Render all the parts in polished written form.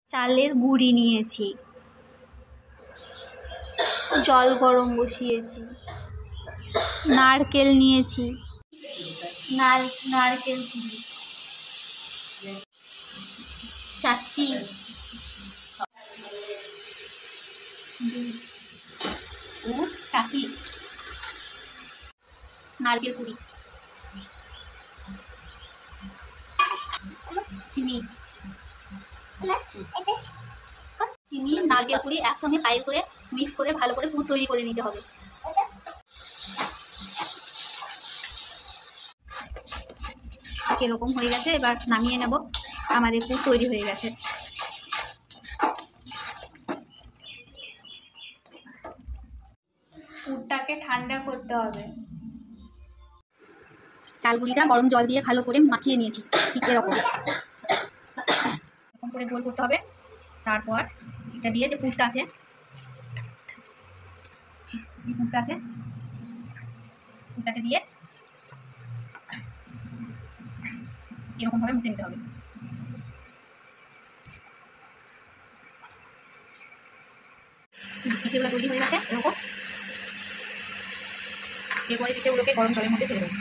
চালের গুঁড়ি নিয়েছি, জল গরম বসিয়েছি, নারকেল নিয়েছি, নারকেল গুঁড়ি, চাচ্ছি, দুধ চাচ্ছি, নারকেল গুঁড়ি, চিনি, নারকেল গুঁড়ি একসঙ্গে পাইল করে মিক্স করে ভালো করে পুর তৈরি করে নিতে হবে। এরকম হয়ে গেছে, এবার নামিয়ে নেব। আমাদের পুর তৈরি হয়ে গেছে। পুরটাকে ঠান্ডা করতে হবে। চালগুড়িটা গরম জল দিয়ে ভালো করে মাখিয়ে নিয়েছি, ঠিক এরকম করে গোল করতে হবে। তারপর এটা দিয়ে যে পুরটা আছে, পুরটাকে দিয়ে এরকম ভাবে মুখে নিতে হবে। পিঠেগুলো তৈরি হয়ে গেছে এরকম। এরপরে পিঠেগুলোকে গরম জলের মধ্যে ছেড়ে দেবো।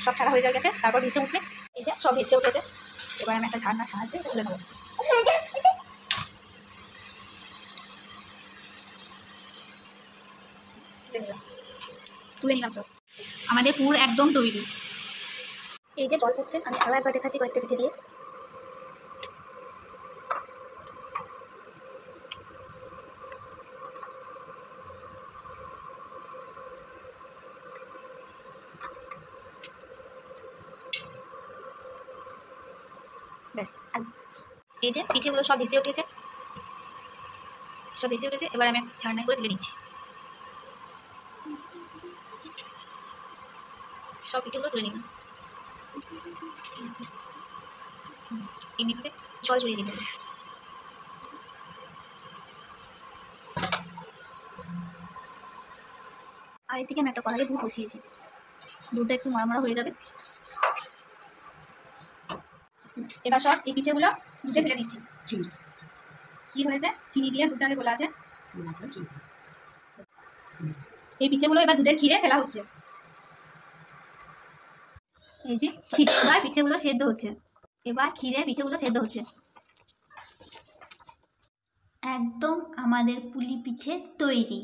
সব ছাড়া হয়ে গেছে, তারপর ভেসে উঠবে। এই যে সব ভেসে উঠেছে। এবার আমি একটা ঝাড়নার সাহায্যে তুলে নেবো। তুলে নিলাম সব। আমাদের পুর একদম তৈরি। এই যে জল হচ্ছে, আমি আরও একবার দেখাচ্ছি কয়েকটা পিঠে দিয়ে। ব্যাস, এই যে পিঠেগুলো সব ভেসে উঠেছে, এবার আমি ঝাড়নায় করে তুলে নিচ্ছি। সব পিঠেগুলো তুলে নিলাম। এমনিভাবে জল ছড়িয়ে দিতে হবে। আর এর থেকে আমি একটা কড়াইয়ে দুধ বসিয়েছি। দুধটা একটু মরা হয়ে যাবে। এবার সব এই পিঠেগুলো দুধে ফেলে দিচ্ছি। কি হয়েছে? চিনি দিয়ে দুধটাকে গোলা আছে। এই পিঠেগুলো এবার দুধের ক্ষীরে ফেলা হচ্ছে। এই যে এবার পিঠেগুলো সেদ্ধ হচ্ছে। পিঠেগুলো সেদ্ধ হচ্ছে। একদম আমাদের পুলি পিঠে তৈরি।